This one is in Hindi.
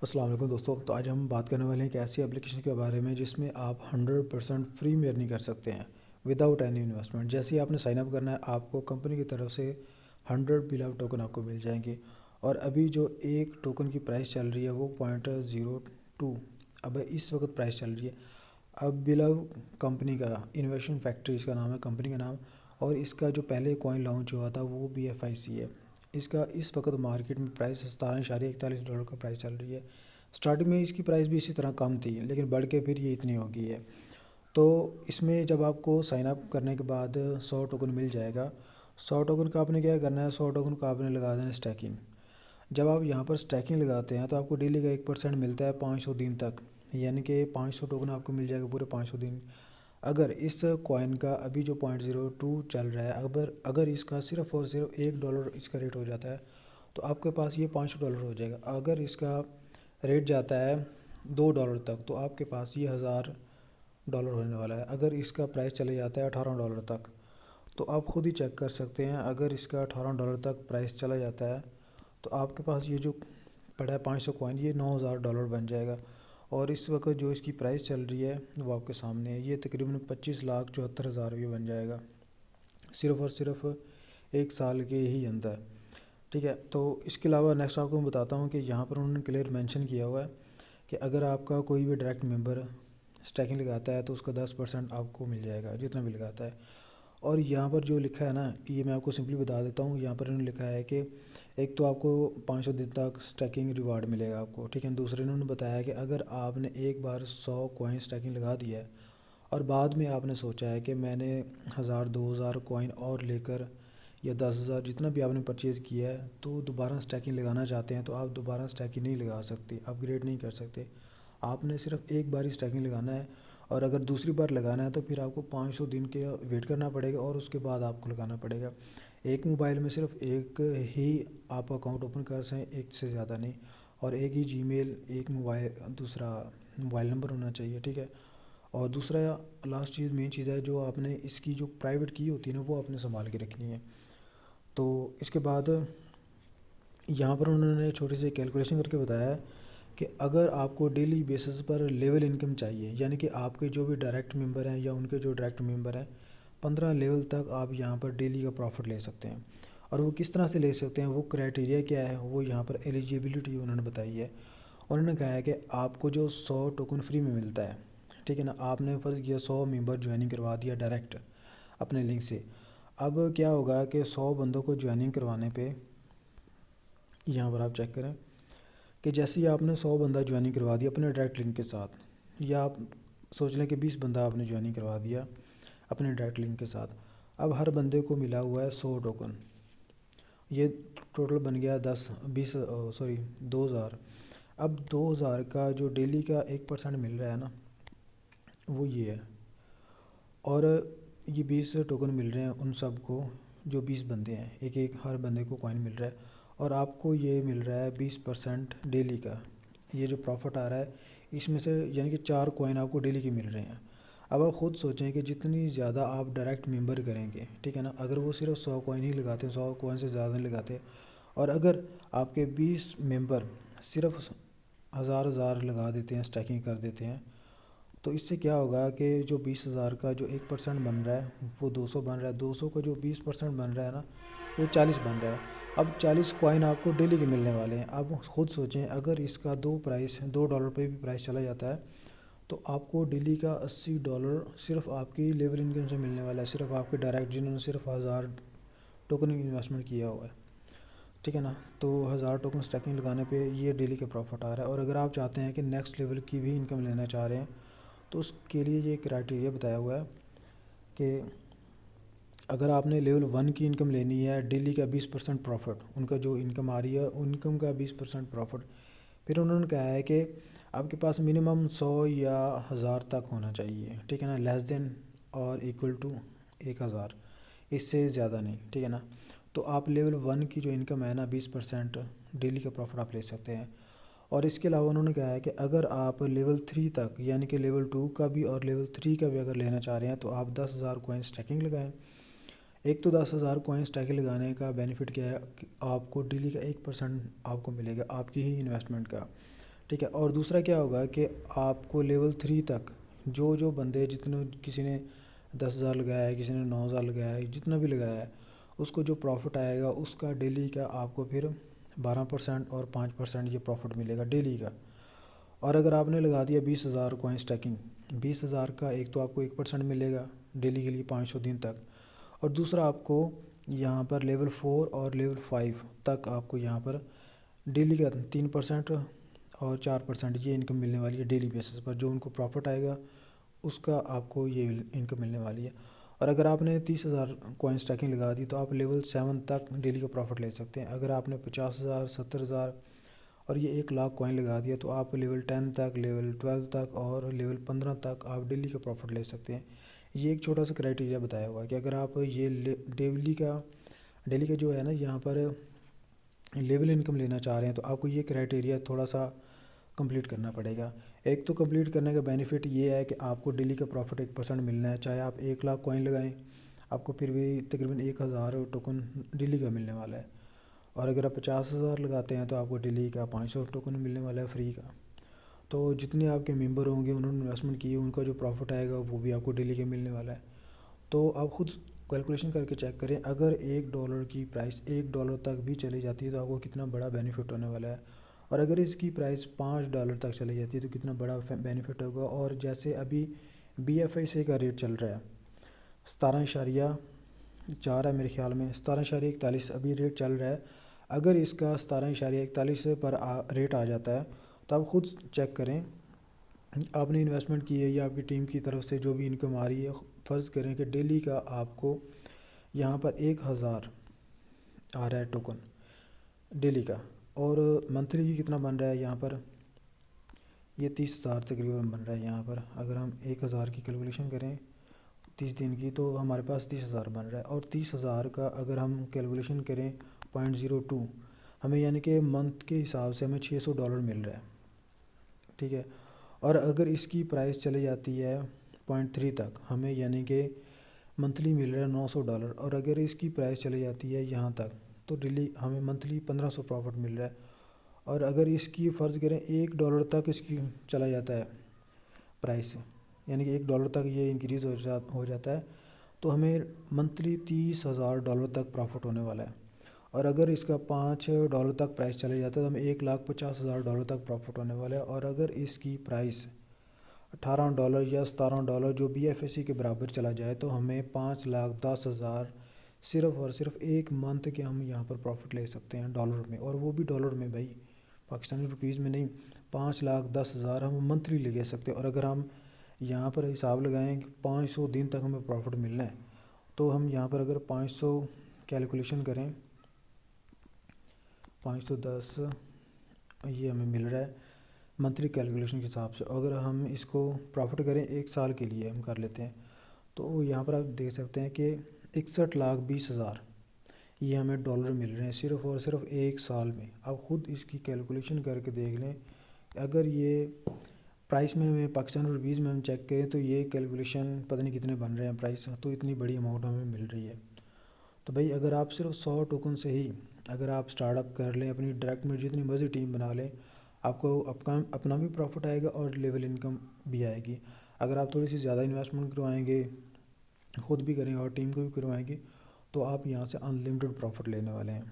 अस्सलाम वालेकुम दोस्तों। तो आज हम बात करने वाले हैं एक ऐसी एप्लीकेशन के बारे में जिसमें आप 100% फ्री में अर्निंग कर सकते हैं विदाउट एनी इन्वेस्टमेंट। जैसे ही आपने साइन अप करना है आपको कंपनी की तरफ से 100 बिलव टोकन आपको मिल जाएंगे। और अभी जो एक टोकन की प्राइस चल रही है वो 0.02 अब इस वक्त प्राइस चल रही है। अब बिलव कंपनी का इन्वेस्टमेंट फैक्ट्री इसका नाम है, कंपनी का नाम। और इसका जो पहले कॉइन लॉन्च हुआ था वो BFIC है। इसका इस वक्त मार्केट में प्राइस $17.41 का प्राइस चल रही है। स्टार्टिंग में इसकी प्राइस भी इसी तरह कम थी लेकिन बढ़ के फिर ये इतनी हो गई है। तो इसमें जब आपको साइन अप करने के बाद 100 टोकन मिल जाएगा। 100 टोकन का आपने क्या करना है, 100 टोकन का आपने लगा देना स्टैकिंग। जब आप यहाँ पर स्टैकिंग लगाते हैं तो आपको डेली का 1% मिलता है 500 दिन तक, यानी कि 500 टोकन आपको मिल जाएगा पूरे 500 दिन। अगर इस कॉइन का अभी जो 0.02 चल रहा है, अगर इसका सिर्फ और सिर्फ $1 इसका रेट हो जाता है तो आपके पास ये $500 हो जाएगा। अगर इसका रेट जाता है $2 तक तो आपके पास ये $1000 होने वाला है। अगर इसका प्राइस चले जाता है $18 तक तो आप खुद ही चेक कर सकते हैं। अगर इसका $18 तक प्राइस चला जाता है तो आपके पास ये जो पड़ा है 500 कॉइन ये $9000 बन जाएगा। और इस वक्त जो इसकी प्राइस चल रही है वो आपके सामने है, ये तकरीबन 25,74,000 ये बन जाएगा सिर्फ़ और सिर्फ एक साल के ही अंदर। ठीक है, तो इसके अलावा नेक्स्ट आपको मैं बताता हूँ कि यहाँ पर उन्होंने क्लियर मेंशन किया हुआ है कि अगर आपका कोई भी डायरेक्ट मेंबर स्टैकिंग लगाता है तो उसका 10% आपको मिल जाएगा जितना भी लगाता है। और यहाँ पर जो लिखा है ना, ये मैं आपको सिंपली बता देता हूँ। यहाँ पर इन्होंने लिखा है कि एक तो आपको 500 दिन तक स्टैकिंग रिवार्ड मिलेगा आपको, ठीक है। दूसरे इन्होंने बताया कि अगर आपने एक बार 100 कॉइन स्टैकिंग लगा दिया है और बाद में आपने सोचा है कि मैंने 1000 2000 कॉइन और लेकर या 10,000 जितना भी आपने परचेज़ किया है तो दोबारा स्टैकिंग लगाना चाहते हैं तो आप दोबारा स्टैकिंग नहीं लगा सकते, अपग्रेड नहीं कर सकते। आपने सिर्फ एक बार ही स्टैकिंग लगाना है। और अगर दूसरी बार लगाना है तो फिर आपको 500 दिन के वेट करना पड़ेगा और उसके बाद आपको लगाना पड़ेगा। एक मोबाइल में सिर्फ एक ही आप अकाउंट ओपन कर सकें, एक से ज़्यादा नहीं। और एक ही जीमेल, एक मोबाइल, दूसरा मोबाइल नंबर होना चाहिए, ठीक है। और दूसरा लास्ट चीज़, मेन चीज़ है जो आपने इसकी जो प्राइवेट की होती है ना वो आपने संभाल के रखनी है। तो इसके बाद यहाँ पर उन्होंने छोटी सी कैलकुलेशन करके बताया कि अगर आपको डेली बेसिस पर लेवल इनकम चाहिए, यानी कि आपके जो भी डायरेक्ट मेंबर हैं या उनके जो डायरेक्ट मेंबर हैं 15 लेवल तक आप यहाँ पर डेली का प्रॉफिट ले सकते हैं। और वो किस तरह से ले सकते हैं, वो क्राइटेरिया क्या है, वो यहाँ पर एलिजिबिलिटी उन्होंने बताई है। उन्होंने कहा है कि आपको जो 100 टोकन फ्री में मिलता है, ठीक है ना, आपने फ़र्ज़ किया 100 मेंबर ज्वाइनिंग करवा दिया डायरेक्ट अपने लिंक से। अब क्या होगा कि 100 बंदों को ज्वाइनिंग करवाने पे यहाँ पर आप चेक करें कि जैसे ही आपने 100 बंदा ज्वाइनिंग करवा दिया अपने डायरेक्ट लिंक के साथ, या आप सोच लें कि 20 बंदा आपने ज्वाइनिंग करवा दिया अपने डायरेक्ट लिंक के साथ। अब हर बंदे को मिला हुआ है 100 टोकन, ये टोटल बन गया 2000। अब 2000 का जो डेली का 1% मिल रहा है ना वो ये है। और ये 20 टोकन मिल रहे हैं उन सब को, जो 20 बंदे हैं, एक एक हर बंदे को कॉइन मिल रहा है। और आपको ये मिल रहा है 20% डेली का। ये जो प्रॉफिट आ रहा है इसमें से यानी कि 4 कॉइन आपको डेली के मिल रहे हैं। अब आप ख़ुद सोचें कि जितनी ज़्यादा आप डायरेक्ट मेंबर करेंगे, ठीक है ना, अगर वो सिर्फ 100 कॉइन ही लगाते, 100 कॉइन से ज़्यादा नहीं लगाते, और अगर आपके 20 मेंबर सिर्फ हज़ार लगा देते हैं, स्टैकिंग कर देते हैं, तो इससे क्या होगा कि जो 20,000 का जो 1% बन रहा है वो 200 बन रहा है, 200 का जो 20% बन रहा है ना वो 40 बन रहा है। अब 40 कॉइन आपको डेली के मिलने वाले हैं। अब खुद सोचें अगर इसका $2 पे भी प्राइस चला जाता है तो आपको डेली का $80 सिर्फ आपकी लेबर इनकम से मिलने वाला है, सिर्फ आपके डायरेक्ट जिन्होंने सिर्फ 1000 टोकन इन्वेस्टमेंट किया हुआ है, ठीक है ना। तो 1000 टोकन स्टैकिंग लगाने पे ये डेली का प्रॉफिट आ रहा है। और अगर आप चाहते हैं कि नेक्स्ट लेवल की भी इनकम लेना चाह रहे हैं तो उसके लिए ये क्राइटेरिया बताया हुआ है कि अगर आपने लेवल 1 की इनकम लेनी है, डेली का 20% प्रॉफिट, उनका जो इनकम आ रही है इनकम का 20% प्रॉफिट। फिर उन्होंने कहा है कि आपके पास मिनिमम 100 या 1000 तक होना चाहिए, ठीक है ना, लेस देन और इक्वल टू 1000, इससे ज़्यादा नहीं, ठीक है ना। तो आप लेवल 1 की जो इनकम है ना 20% डेली का प्रॉफिट आप ले सकते हैं। और इसके अलावा उन्होंने कहा है कि अगर आप लेवल 3 तक यानी कि लेवल 2 का भी और लेवल 3 का भी अगर लेना चाह रहे हैं तो आप 10,000 कॉइन स्टैकिंग लगाएं। एक तो 10,000 कॉइन स्टैकिंग लगाने का बेनिफिट क्या है कि आपको डेली का 1% आपको मिलेगा आपकी ही इन्वेस्टमेंट का, ठीक है। और दूसरा क्या होगा कि आपको लेवल 3 तक जो जो बंदे जितने, किसी ने 10,000 लगाया है, किसी ने 9,000 लगाया है, जितना भी लगाया है उसको जो प्रॉफिट आएगा उसका डेली का आपको फिर 12% और 5% ये प्रॉफिट मिलेगा डेली का। और अगर आपने लगा दिया 20,000 कॉइन स्टैकिंग, 20,000 का एक तो आपको 1% मिलेगा डेली के लिए 500 दिन तक, और दूसरा आपको यहाँ पर लेवल 4 और लेवल 5 तक आपको यहाँ पर डेली का 3% और 4% ये इनकम मिलने वाली है डेली बेसिस पर। जो उनको प्रॉफिट आएगा उसका आपको ये इनकम मिलने वाली है। और अगर आपने 30,000 कॉइन स्टैकिंग लगा दी तो आप लेवल 7 तक डेली का प्रॉफिट ले सकते हैं। अगर आपने 50,000, 70,000 और ये 1 लाख कॉइन लगा दिया तो आप लेवल 10 तक, लेवल 12 तक और लेवल 15 तक आप डेली का प्रॉफिट ले सकते हैं। ये एक छोटा सा क्राइटेरिया बताया हुआ है कि अगर आप ये डेली का जो है ना यहाँ पर लेवल इनकम लेना चाह रहे हैं तो आपको ये क्राइटेरिया थोड़ा सा कंप्लीट करना पड़ेगा। एक तो कंप्लीट करने का बेनिफिट ये है कि आपको डेली का प्रॉफिट 1% मिलना है, चाहे आप 1 लाख कॉइन लगाएं आपको फिर भी तकरीबन 1,000 टोकन डेली का मिलने वाला है। और अगर आप 50,000 लगाते हैं तो आपको डेली का 500 टोकन मिलने वाला है फ्री का। तो जितने आपके मेंबर होंगे उन्होंने इन्वेस्टमेंट की उनका जो प्रॉफिट आएगा वो भी आपको डेली का मिलने वाला है। तो आप खुद कैलकुलेशन करके चेक करें, अगर $1 की प्राइस $1 तक भी चली जाती है तो आपको कितना बड़ा बेनिफिट होने वाला है, और अगर इसकी प्राइस $5 तक चली जाती है तो कितना बड़ा बेनिफिट होगा। और जैसे अभी BFI का रेट चल रहा है 17.4 है मेरे ख्याल में, 17.41 अभी रेट चल रहा है। अगर इसका 17.41 पर रेट आ जाता है तो आप खुद चेक करें, आपने इन्वेस्टमेंट की है या आपकी टीम की तरफ से जो भी इनकम आ रही है, फ़र्ज़ करें कि डेली का आपको यहाँ पर 1,000 आ रहा है टोकन डेली का, और मंथली की कितना बन रहा है यहाँ पर, ये 30,000 तकरीबन बन रहा है यहाँ पर। अगर हम 1,000 की कैलकुलेशन करें 30 दिन की तो हमारे पास 30,000 बन रहा है। और 30,000 का अगर हम कैलकुलेशन करें 0.02, हमें यानी कि मंथ के हिसाब से हमें $600 मिल रहा है, ठीक है। और अगर इसकी प्राइस चली जाती है 0.3 तक, हमें यानी कि मंथली मिल रहा है $900। और अगर इसकी प्राइस चली जाती है यहाँ तक तो डेली हमें मंथली 1,500 प्रॉफिट मिल रहा है। और अगर इसकी फ़र्ज़ करें $1 तक इसकी चला जाता है प्राइस, यानी कि $1 तक ये इंक्रीज़ हो जाता है तो हमें मंथली $30,000 तक प्रॉफिट होने वाला है। और अगर इसका $5 तक प्राइस चले जाता है तो हमें $1,50,000 तक प्रॉफिट होने वाला है। और अगर इसकी प्राइस $18 या $17 जो BFSC के बराबर चला जाए तो हमें 5,10,000 सिर्फ़ और सिर्फ एक मंथ के हम यहाँ पर प्रॉफिट ले सकते हैं डॉलर में, और वो भी डॉलर में भाई, पाकिस्तानी रुपीज़ में नहीं। 5,10,000 हम मंथली ले सकते हैं। और अगर हम यहाँ पर हिसाब लगाएं कि 500 दिन तक हमें प्रॉफिट मिलना है तो हम यहाँ पर अगर 500 कैलकुलेशन करें, 510 ये हमें मिल रहा है मंथली कैलकुलेशन के हिसाब से। अगर हम इसको प्रॉफिट करें 1 साल के लिए हम कर लेते हैं तो यहाँ पर आप देख सकते हैं कि 61,20,000 ये हमें डॉलर मिल रहे हैं सिर्फ़ और सिर्फ 1 साल में। आप ख़ुद इसकी कैलकुलेशन करके देख लें, अगर ये प्राइस में हमें पाकिस्तानी रुपीज़ में हम चेक करें तो ये कैलकुलेशन पता नहीं कितने बन रहे हैं प्राइस, तो इतनी बड़ी अमाउंट हमें मिल रही है। तो भाई अगर आप सिर्फ 100 टोकन से ही अगर आप स्टार्टअप कर लें, अपनी डायरेक्ट में जितनी मर्ज़ी टीम बना लें, आपको अपना भी प्रॉफिट आएगा और लेवल इनकम भी आएगी। अगर आप थोड़ी सी ज़्यादा इन्वेस्टमेंट करवाएंगे, ख़ुद भी करेंगे और टीम को भी करवाएंगे, तो आप यहाँ से अनलिमिटेड प्रॉफिट लेने वाले हैं।